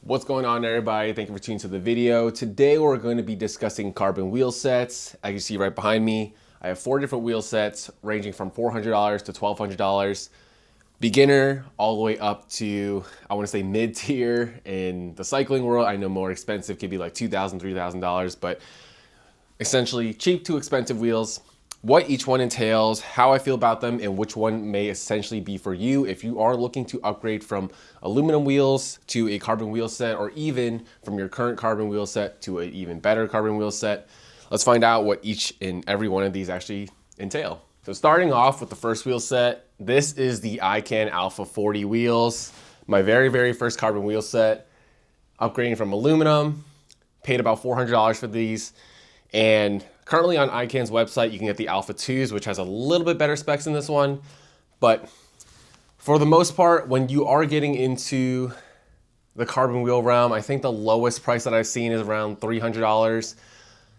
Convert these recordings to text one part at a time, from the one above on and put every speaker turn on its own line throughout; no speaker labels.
What's going on, everybody? Thank you for tuning to the video. Today we're going to be discussing carbon wheel sets. As you see right behind me, I have 4 different wheel sets ranging from $400 to $1,200. Beginner all the way up to, I want to say, mid-tier in the cycling world. I know more expensive could be like $2,000, $3,000, but essentially cheap to expensive wheels. What each one entails, how I feel about them, and which one may essentially be for you if you are looking to upgrade from aluminum wheels to a carbon wheel set, or even from your current carbon wheel set to an even better carbon wheel set. Let's find out what each and every one of these actually entail. So starting off with the first wheel set, this is the ICAN Alpha 40 wheels. My very first carbon wheel set, upgrading from aluminum, paid about $400 for these. And currently on ICAN's website, you can get the Alpha 2s, which has a little bit better specs than this one. But for the most part, when you are getting into the carbon wheel realm, I think the lowest price that I've seen is around $300.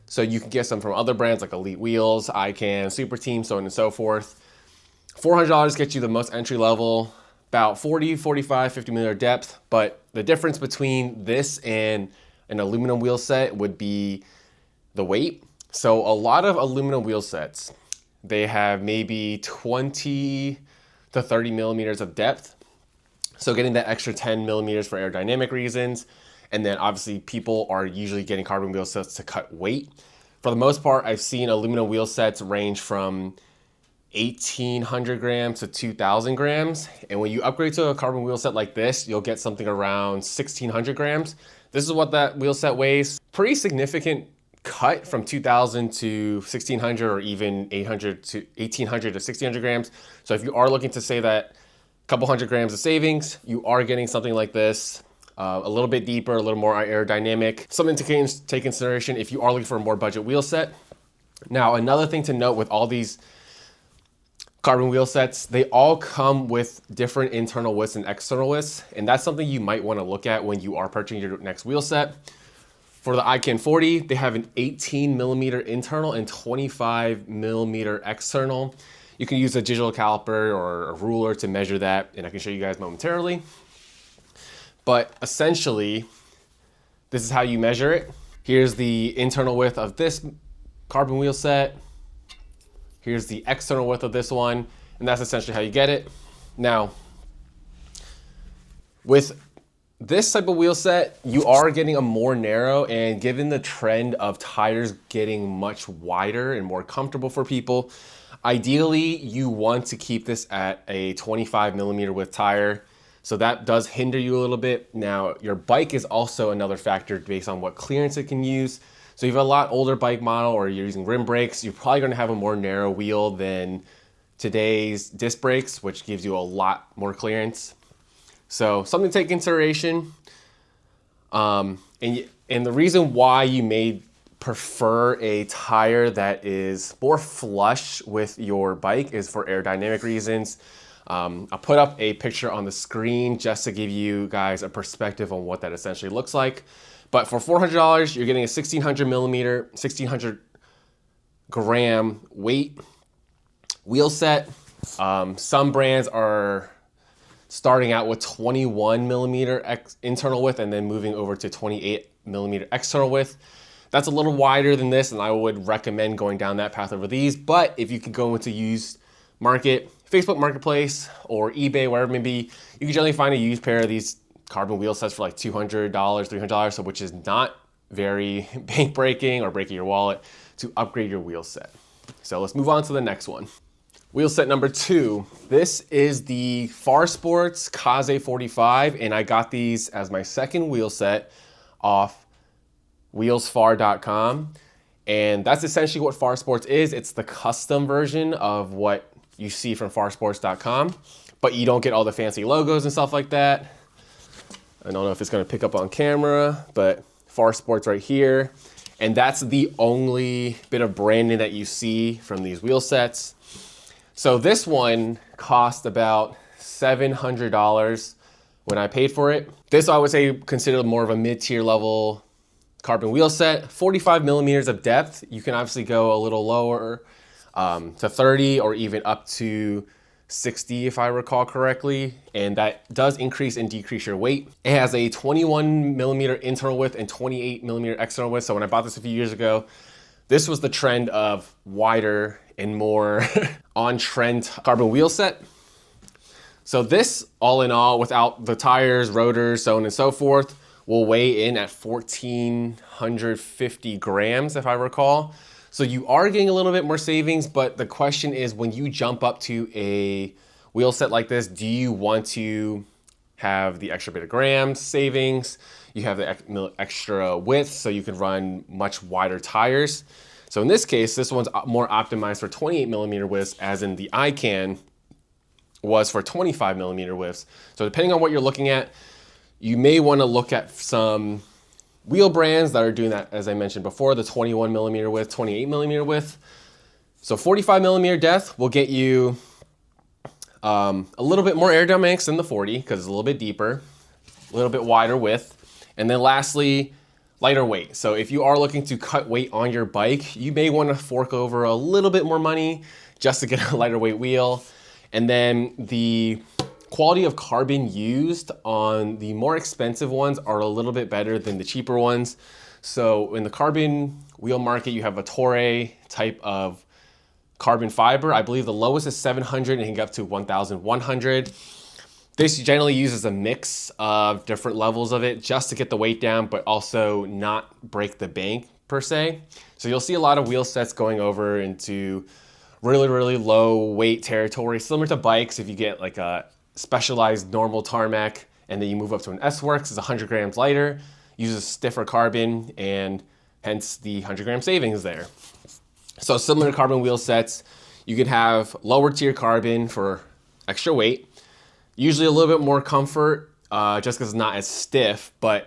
So you can get some from other brands like Elite Wheels, ICAN, Super Team, so on and so forth. $400 gets you the most entry level, about 40, 45, 50 millimeter depth. But the difference between this and an aluminum wheel set would be the weight. So a lot of aluminum wheel sets, they have maybe 20 to 30 millimeters of depth. So getting that extra 10 millimeters for aerodynamic reasons. And then obviously people are usually getting carbon wheel sets to cut weight. For the most part, I've seen aluminum wheel sets range from 1,800 grams to 2,000 grams. And when you upgrade to a carbon wheel set like this, you'll get something around 1,600 grams. This is what that wheel set weighs. Pretty significant cut from 2,000 to 1,600, or even 800 to 1,800 to 1,600 grams. So if you are looking to say that couple hundred grams of savings, you are getting something like this. A little bit deeper, a little more aerodynamic. Something to take consideration if you are looking for a more budget wheel set. Now, another thing to note with all these carbon wheel sets, they all come with different internal widths and external widths. And that's something you might want to look at when you are purchasing your next wheel set. For the ICAN 40, they have an 18 millimeter internal and 25 millimeter external. You can use a digital caliper or a ruler to measure that, and I can show you guys momentarily. But essentially, this is how you measure it. Here's the internal width of this carbon wheel set. Here's the external width of this one, and that's essentially how you get it. Now, with this type of wheel set, you are getting a more narrow, and given the trend of tires getting much wider and more comfortable for people, ideally you want to keep this at a 25 millimeter width tire. So that does hinder you a little bit. Now, your bike is also another factor based on what clearance it can use. So if you have a lot older bike model, or you're using rim brakes, you're probably gonna have a more narrow wheel than today's disc brakes, which gives you a lot more clearance. So something to take consideration. And the reason why you may prefer a tire that is more flush with your bike is for aerodynamic reasons. I'll put up a picture on the screen just to give you guys a perspective on what that essentially looks like. But for $400, you're getting a 1,600 millimeter, 1,600 gram weight wheel set. Some brands are starting out with 21 millimeter internal width and then moving over to 28 millimeter external width. That's a little wider than this, and I would recommend going down that path over these. But if you could go into used market, Facebook Marketplace or eBay, wherever it may be, you can generally find a used pair of these carbon wheel sets for like $200, $300, so which is not very bank breaking or breaking your wallet to upgrade your wheel set. So let's move on to the next one. Wheel set number 2. This is the FarSports Kaze 45, and I got these as my second wheel set off wheelsfar.com. And that's essentially what FarSports is. It's the custom version of what you see from farsports.com, but you don't get all the fancy logos and stuff like that. I don't know if it's gonna pick up on camera, but FarSports right here. And that's the only bit of branding that you see from these wheel sets. So this one cost about $700 when I paid for it. This I would say considered more of a mid-tier level carbon wheel set, 45 millimeters of depth. You can obviously go a little lower to 30 or even up to 60 if I recall correctly, and that does increase and decrease your weight. It has a 21 millimeter internal width and 28 millimeter external width. So when I bought this a few years ago, this was the trend of wider and more on trend carbon wheel set. So this, all in all, without the tires, rotors, so on and so forth, will weigh in at 1,450 grams, if I recall. So you are getting a little bit more savings, but the question is, when you jump up to a wheel set like this, do you want to have the extra bit of grams savings? You have the extra width, so you can run much wider tires. So in this case, this one's more optimized for 28 millimeter widths, as in the ICAN was for 25 millimeter widths. So depending on what you're looking at, you may want to look at some wheel brands that are doing that, as I mentioned before, the 21 millimeter width, 28 millimeter width. So 45 millimeter depth will get you a little bit more aerodynamics than the 40, because it's a little bit deeper, a little bit wider width. And then lastly, lighter weight. So if you are looking to cut weight on your bike, you may want to fork over a little bit more money just to get a lighter weight wheel. And then the quality of carbon used on the more expensive ones are a little bit better than the cheaper ones. So in the carbon wheel market, you have a Torre type of carbon fiber. I believe the lowest is 700 and can get up to 1,100. This generally uses a mix of different levels of it just to get the weight down, but also not break the bank per se. So you'll see a lot of wheel sets going over into really, really low weight territory, similar to bikes. If you get like a specialized normal tarmac and then you move up to an S-Works, it's 100 grams lighter, uses stiffer carbon, and hence the 100 gram savings there. So similar to carbon wheel sets, you can have lower tier carbon for extra weight, usually a little bit more comfort, just because it's not as stiff, but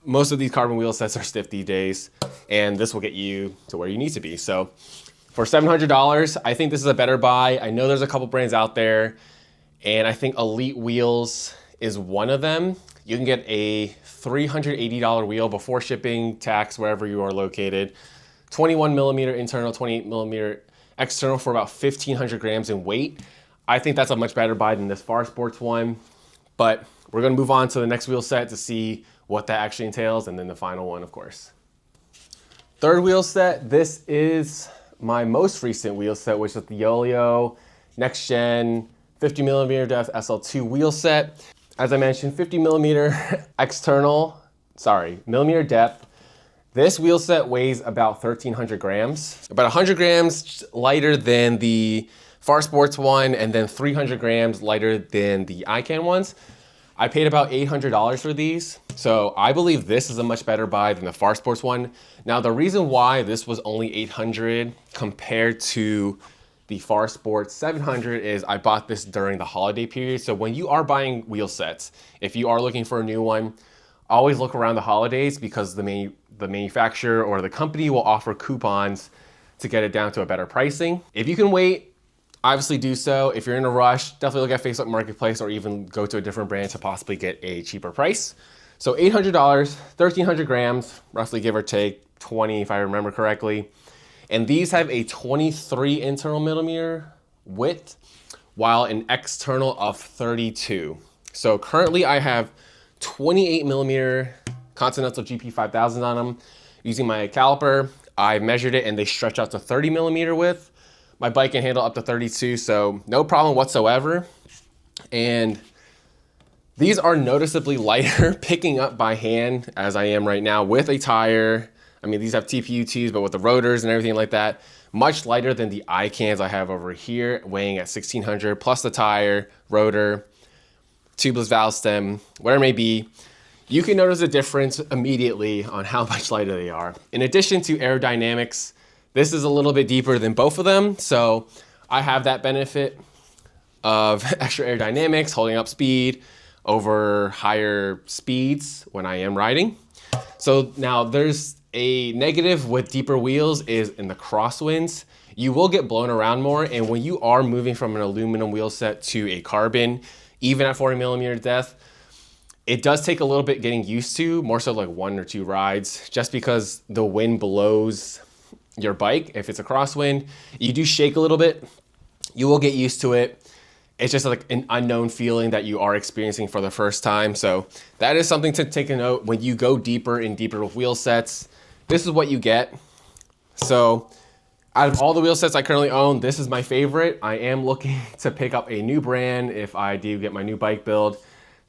most of these carbon wheel sets are stiff these days, and this will get you to where you need to be. So for $700, I think this is a better buy. I know there's a couple brands out there, and I think Elite Wheels is one of them. You can get a $380 wheel before shipping, tax, wherever you are located. 21 millimeter internal, 28 millimeter external for about 1,500 grams in weight. I think that's a much better buy than this FarSports one, but we're gonna move on to the next wheel set to see what that actually entails, and then the final one, of course. Third wheel set, this is my most recent wheel set, which is the Yoeleo Nxt 50 millimeter depth SL2 wheel set. As I mentioned, 50 millimeter millimeter depth. This wheel set weighs about 1,300 grams, about 100 grams lighter than the FarSports one, and then 300 grams lighter than the ICAN ones. I paid about $800 for these, so I believe this is a much better buy than the FarSports one. Now, the reason why this was only $800 compared to the FarSports 700 is I bought this during the holiday period. So when you are buying wheel sets, if you are looking for a new one, always look around the holidays, because the manufacturer or the company will offer coupons to get it down to a better pricing. If you can wait, obviously do so. If you're in a rush, definitely look at Facebook Marketplace or even go to a different brand to possibly get a cheaper price. So $800, 1,300 grams, roughly give or take 20 if I remember correctly. And these have a 23 internal millimeter width, while an external of 32. So currently I have 28 millimeter Continental GP 5000s on them. Using my caliper, I measured it and they stretch out to 30 millimeter width. My bike can handle up to 32, so no problem whatsoever. And these are noticeably lighter picking up by hand, as I am right now, with a tire. I mean, these have TPU2s, but with the rotors and everything like that, much lighter than the ICANs I have over here, weighing at 1,600, plus the tire, rotor, tubeless valve stem, whatever it may be. You can notice a difference immediately on how much lighter they are. In addition to aerodynamics, this is a little bit deeper than both of them, so I have that benefit of extra aerodynamics, holding up speed over higher speeds when I am riding. So now there's a negative with deeper wheels is in the crosswinds. You will get blown around more, and when you are moving from an aluminum wheel set to a carbon, even at 40 millimeter depth, it does take a little bit getting used to, more so like 1 or 2 rides, just because the wind blows your bike. If it's a crosswind, you do shake a little bit. You will get used to it. it's just like an unknown feeling that you are experiencing for the first time. So that is something to take a note. When you go deeper and deeper with wheel sets, this is what you get. So out of all the wheel sets I currently own, this is my favorite. I am looking to pick up a new brand if I do get my new bike build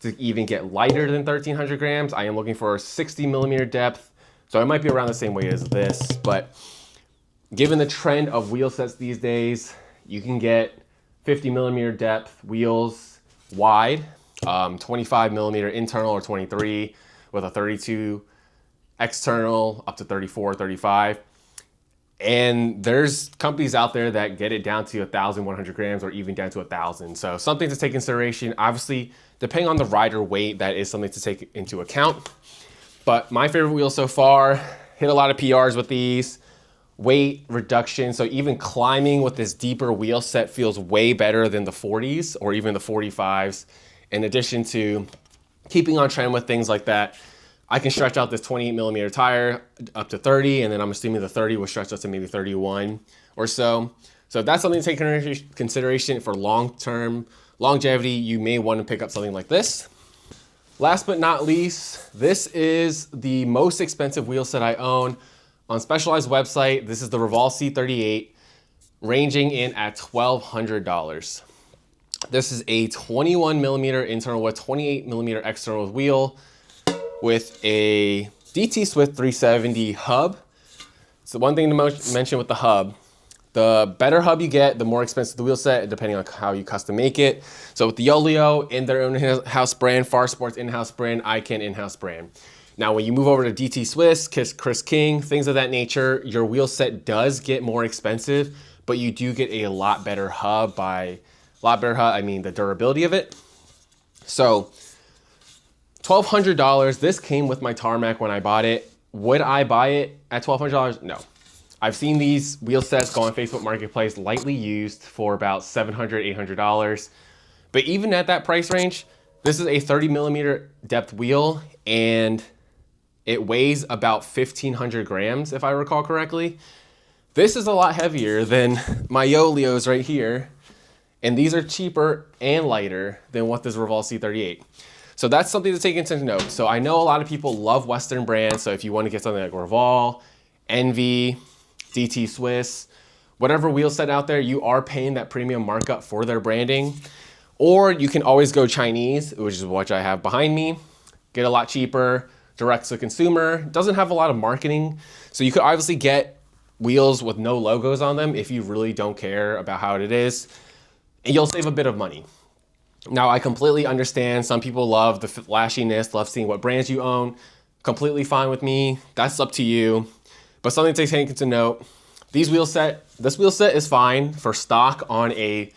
to even get lighter than 1300 grams. I am looking for a 60 millimeter depth. So it might be around the same weight as this, but given the trend of wheel sets these days, you can get 50 millimeter depth wheels wide, 25 millimeter internal or 23 with a 32 external up to 34, 35. And there's companies out there that get it down to 1,100 grams or even down to 1,000. So something to take consideration. Obviously, depending on the rider weight, that is something to take into account. But my favorite wheel so far, hit a lot of PRs with these. Weight reduction, so even climbing with this deeper wheel set feels way better than the 40s or even the 45s. In addition to keeping on trend with things like that, I can stretch out this 28 millimeter tire up to 30, and then I'm assuming the 30 will stretch out to maybe 31 or so. So that's something to take into consideration for long-term longevity. You may want to pick up something like this. Last but not least, this is the most expensive wheel set I own. On Specialized website, this is the Roval C38, ranging in at $1,200. This is a 21 millimeter internal with 28 millimeter external wheel with a DT Swift 370 hub. So one thing to mention with the hub, the better hub you get, the more expensive the wheel set, depending on how you custom make it. So with the Yoeleo in their own in-house brand, FarSports in-house brand, ICAN in-house brand. Now, when you move over to DT Swiss, Chris King, things of that nature, your wheel set does get more expensive, but you do get a lot better hub. By a lot better hub, I mean the durability of it. So $1,200, this came with my tarmac when I bought it. Would I buy it at $1,200? No. I've seen these wheel sets go on Facebook Marketplace lightly used for about $700, $800. But even at that price range, this is a 30 millimeter depth wheel, and it weighs about 1,500 grams, if I recall correctly. This is a lot heavier than my Yoeleos right here, and these are cheaper and lighter than what this Roval C38. So that's something to take into note. So I know a lot of people love Western brands, so if you want to get something like Roval, Envy, DT Swiss, whatever wheel set out there, you are paying that premium markup for their branding. Or you can always go Chinese, which is what I have behind me, get a lot cheaper, direct to consumer, doesn't have a lot of marketing. So you could obviously get wheels with no logos on them if you really don't care about how it is, and you'll save a bit of money. Now, I completely understand some people love the flashiness, love seeing what brands you own. Completely fine with me. That's up to you. But something to take into note, this wheel set is fine for stock on a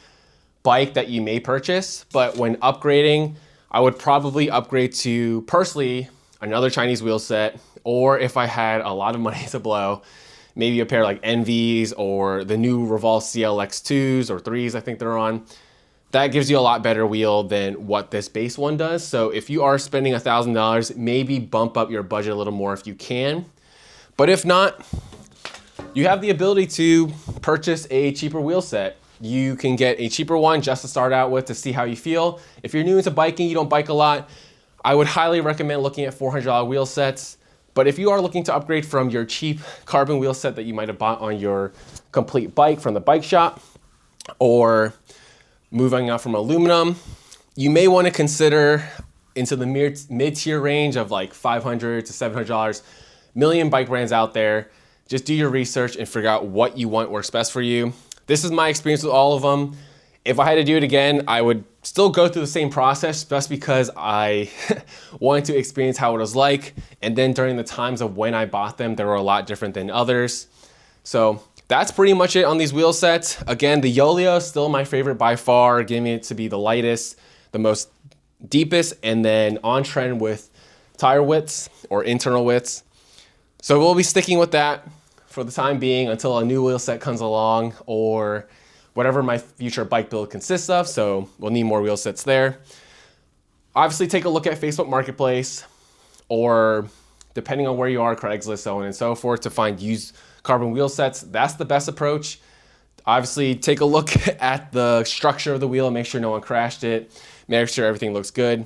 bike that you may purchase, but when upgrading, I would probably upgrade to, personally, another Chinese wheel set, or if I had a lot of money to blow, maybe a pair like Envy's or the new Roval CLX2s or 3s I think they're on. That gives you a lot better wheel than what this base one does. So if you are spending $1,000, maybe bump up your budget a little more if you can. But if not, you have the ability to purchase a cheaper wheel set. You can get a cheaper one just to start out with to see how you feel. If you're new into biking, you don't bike a lot, I would highly recommend looking at $400 wheel sets. But if you are looking to upgrade from your cheap carbon wheel set that you might have bought on your complete bike from the bike shop, or moving out from aluminum, you may want to consider into the mid-tier range of like $500 to $700. Million bike brands out there. Just do your research and figure out what you want works best for you. This is my experience with all of them. If I had to do it again, I would still go through the same process just because I wanted to experience how it was like. And then during the times of when I bought them, they were a lot different than others. So that's pretty much it on these wheel sets. Again, the Yoeleo is still my favorite by far, giving it to be the lightest, the most deepest, and then on trend with tire widths or internal widths. So we'll be sticking with that for the time being until a new wheel set comes along or whatever my future bike build consists of. So we'll need more wheel sets there. Obviously take a look at Facebook Marketplace, or depending on where you are, Craigslist, so on and so forth, to find used carbon wheel sets. That's the best approach. Obviously, take a look at the structure of the wheel and make sure no one crashed it. Make sure everything looks good.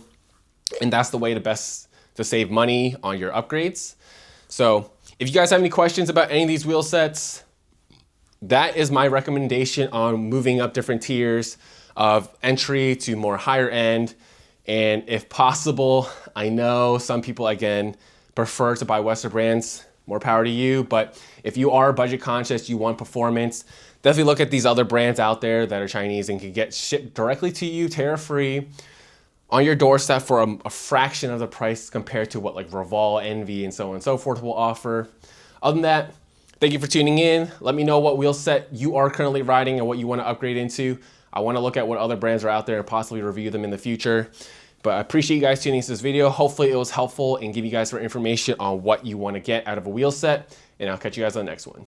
And that's the way to save money on your upgrades. So if you guys have any questions about any of these wheel sets, that is my recommendation on moving up different tiers of entry to more higher end. And if possible, I know some people, again, prefer to buy Western brands. More power to you. But if you are budget conscious, you want performance, definitely look at these other brands out there that are Chinese and can get shipped directly to you, tariff-free, on your doorstep for a fraction of the price compared to what like Roval, Envy, and so on and so forth will offer. Other than that, thank you for tuning in. Let me know what wheel set you are currently riding and what you want to upgrade into. I want to look at what other brands are out there and possibly review them in the future. But I appreciate you guys tuning into this video. Hopefully it was helpful and give you guys some information on what you want to get out of a wheel set. And I'll catch you guys on the next one.